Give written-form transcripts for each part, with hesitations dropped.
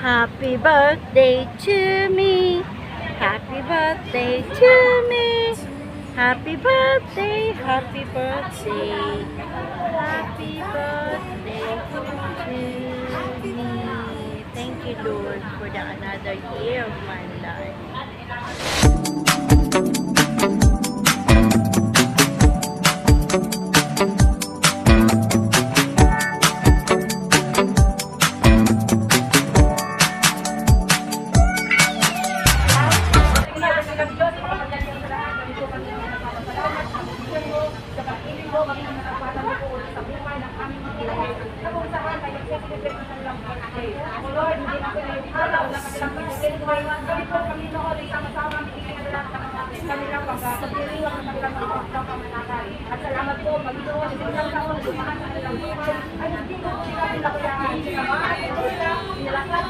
Happy birthday to me. Happy birthday to me. Happy birthday, happy birthday. Happy birthday to me. Thank you, Lord, for another year of my life. At salamat po, Panginoon, sa isang taon, sumahan sa kanilang buhay, ay hindi ko sila pinabayaan. Sinamahan ko sila, pinalakas,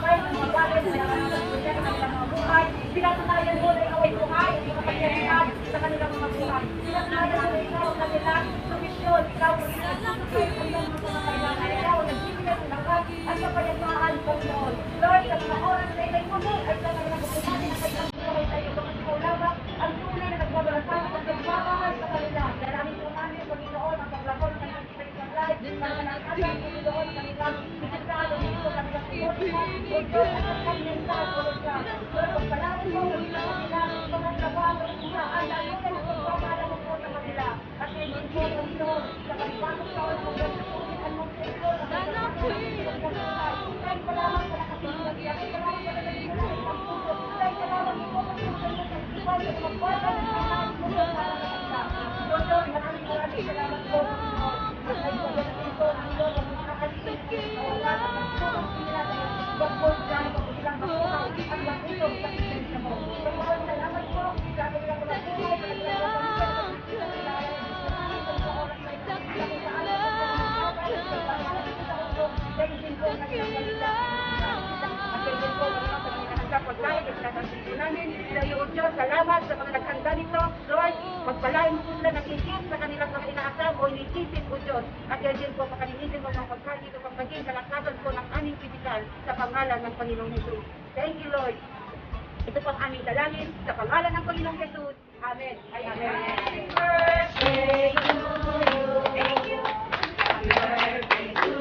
kahit ang mga bagay na nangangasulit sa kanilang mga buhay. Pinatunayan mo na ikaw ay buhay, hindi ka pagkasihan sa kanilang mga buhay. Pinatunayan mo na ikaw ang kanilang solusyon, ikaw ang isususunod sa kanilang mga kailangan. Ikaw ang nagbibigay ng lakas at kapayapaan, Panginoon. Lord, sa mga oras na ilay mo ay sa kanilang buhay na kailang buhay sa iyo. Kapag ikaw lamang ang tunay na nagbabalasang at nagmamahal sa kanila. Dalangin po namin, Panginoon, ang paglakon ng kanilang spiritual life, para manakasan, Panginoon, ang kanilang pisikalo dito, kanilang emotional, o Diyos, at ang kanilang pagkakas. Lord, pagpalain mo, Panginoon, mga trabaho, ang lalo na ng pagpapala mo po sa kanila. At ngayon po, Panginoon, sa panibagong taon mo, ang mong Señor, ang kanilang pagkakas. Thank you lamang sa nakasimulat. Thank you lamang sa nakasimulat. Thank you lamang po, Panginoon, sa magpapala ng kanilang mga kanila. Lord, maraming salamat po. At ay pagdating po, Panginoon, ang mga kalimutan na wala na magpapala sila sa pagpapala dyan, pagpapala makuha, at makitong sa kisensya mo. Panginoon, salamat po. Sa kanilang mga buhay, salamat sa mga naghanda nito. Lord, pagpalain mo sila ng higit sa kanilang mga inaasam o inisipin po, Diyos. At yan din po, makalinisin mo mga pagkain ito pagpaging kalakasan po ng aming pisikal sa pangalan ng Panginoong Jesus. Thank you, Lord. Ito po ang aming dalangin sa pangalan ng Panginoong Jesus. Amen. Ay, amen. Happy birthday to you. Thank you. Happy birthday to you.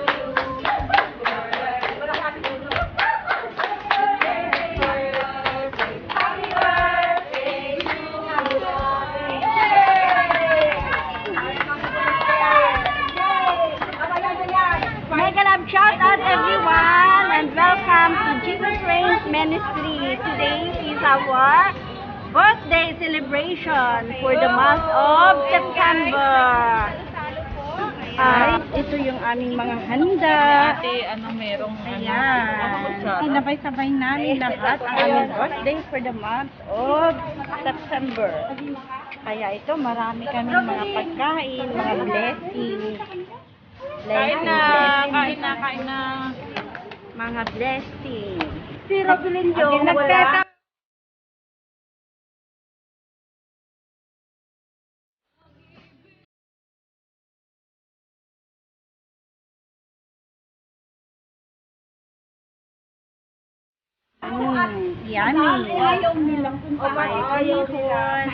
Shout out everyone and welcome to Jesus Reigns Ministry. Today is our birthday celebration for the month of September. Ito yung aming mga handa. Ate, merong Ayan. Sinabay-sabay namin lahat ang aming birthday for the month of September. Kaya ito, marami kami mga pagkain, mga blessings. Kain na. Mga blessings. Si Rogelyn Jo, wala. Yummy. Ayaw nila kung ayaw nila.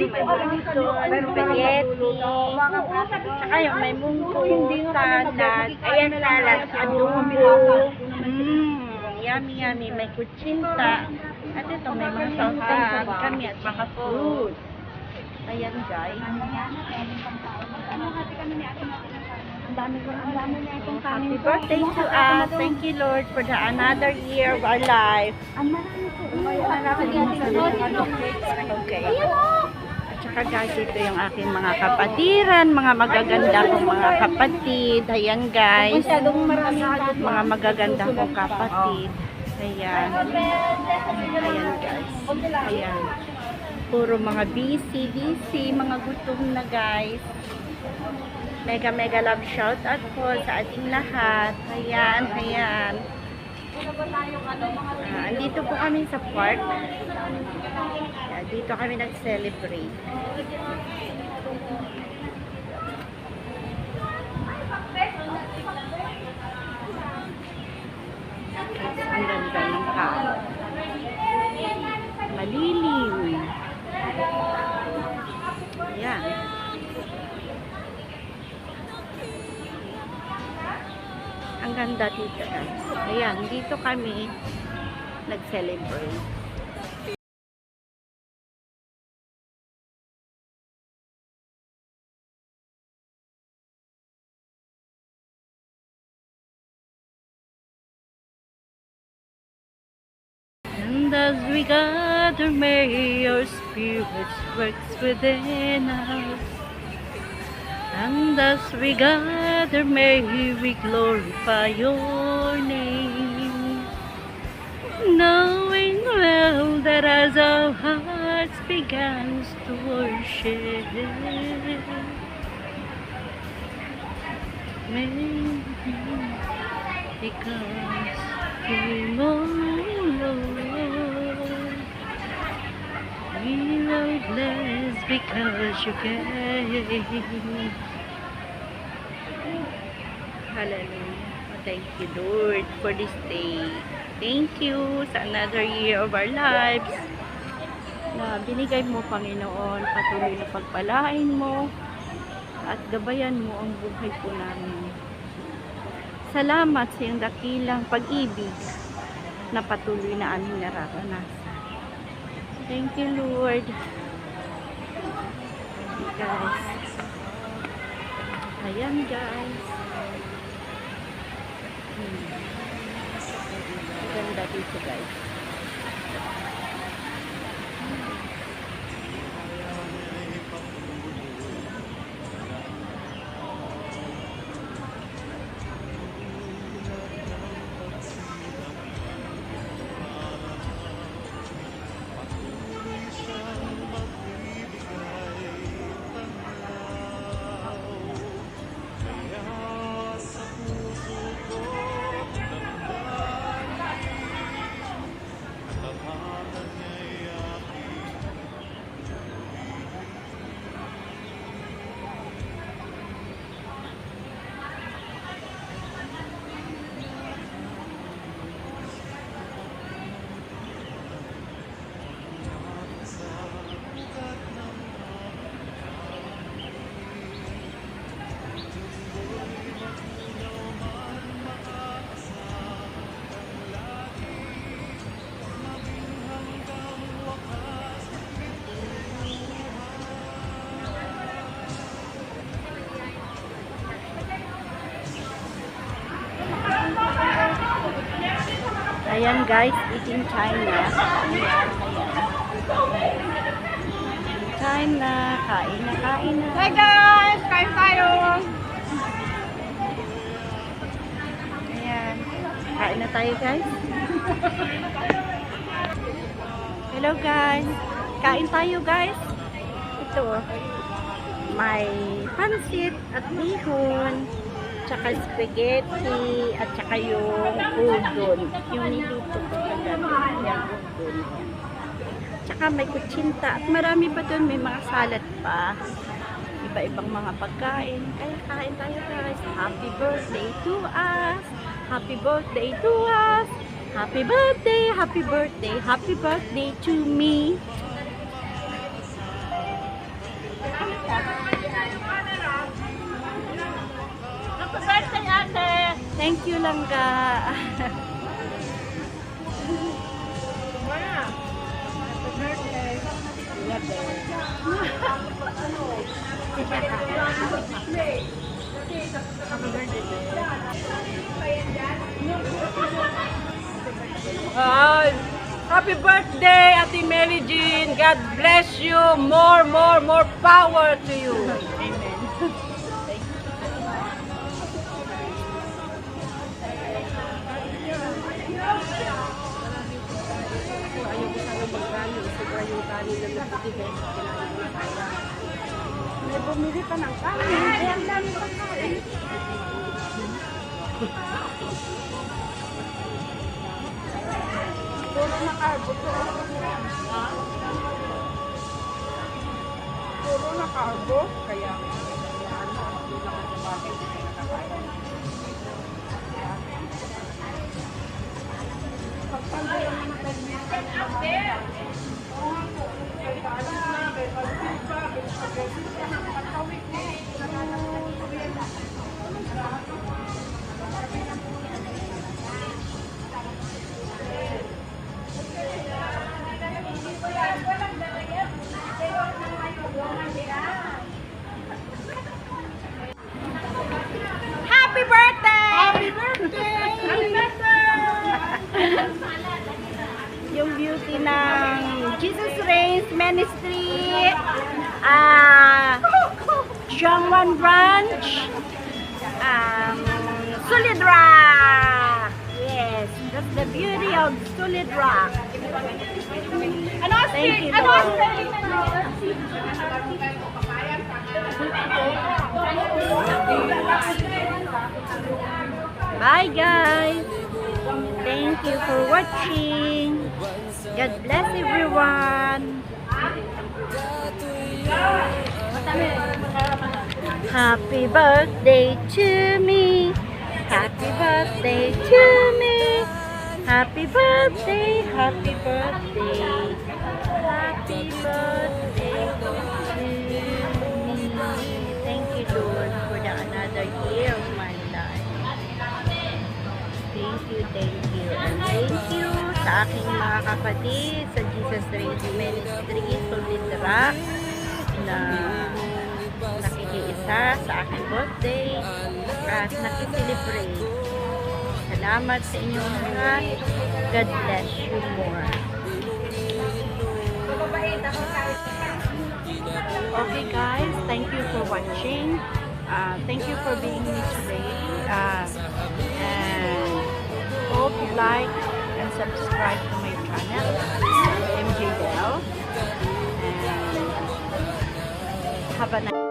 Spaghetti. Saka yung may munggo, salad. Ayan, salad. Adobo. Yummy, yummy. May kutsinta. At ito, may mga sausawan kami at mga fruit. Ayan, guys. Happy birthday to us. Thank you, Lord, for another year of our life. Okay. At saka guys, ito yung aking mga kapatiran, mga magaganda kong mga kapatid. Ayan guys. Mga magaganda kong kapatid. Ayan. Ayan guys. Ayan. Puro mga busy, mga gutom na guys. Mega love shout out po sa ating lahat. Ayan, ayan. Andito po kami sa park. Dito kami nag-celebrate. Ang ganda dito guys. Ayan, dito kami nag-celebrate. And as we gather, may your spirits works within us. And as we gather, may we glorify your name. Knowing well that as our hearts begins to worship, maybe because we know, Lord, we are blessed because you came. Hallelujah. Thank you, Lord, for this day. Thank you sa another year of our lives na binigay mo, Panginoon. Patuloy na pagpalain mo at gabayan mo ang buhay po namin. Salamat sa iyong dakilang pag-ibig na patuloy na aming nararanasan. Thank you, Lord. Guys. Ayan, guys. Ganda dito, guys. Ayan guys, eating China. Ayan, ayan. China, kain na, kain na. Hi guys! Kain tayo! Ayan, kain na tayo guys. Hello guys, kain tayo guys. Ito, may pansit at bihon, tsaka spaghetti, at tsaka yung udon. Yung niluto ko kagabi. Yung udon. Tsaka may kutsinta. At marami pa doon. May mga salad pa. Iba-ibang mga pagkain. Kaya kain tayo guys. Happy birthday to us. Happy birthday to us. Happy birthday, happy birthday, happy birthday to me. Thank you lang ka. Happy birthday, Ate Mary Jean. God bless you. More power to you. Amen. May bumili pa ng kanin. Ay, ang dami pa kanin. Puro na carbo. Puro na carbo. Kaya, hindi naman sa bakit. Hindi na nakakaya. Pagpanda yung mga kanya. Ministry, Jiangwan Branch, Solid Rock. Yes, that's the beauty of Solid Rock. Thank you, Lord. Bye guys. Thank you for watching. God bless everyone. Happy birthday to me. Happy birthday to me. Happy birthday, happy birthday. Happy birthday to me. Thank you, Lord, for another year of my life. Thank you, thank you. And thank you sa aking mga kapatid sa Jesus Radio Ministry, Solid Rock, na nakikiisa sa aking birthday at nakikilibrate. Salamat sa inyong lahat. God bless you more. Okay guys, thank you for watching. Thank you for being Miss Ray. And hope you like and subscribe to my channel, MJ Bell. And have a nice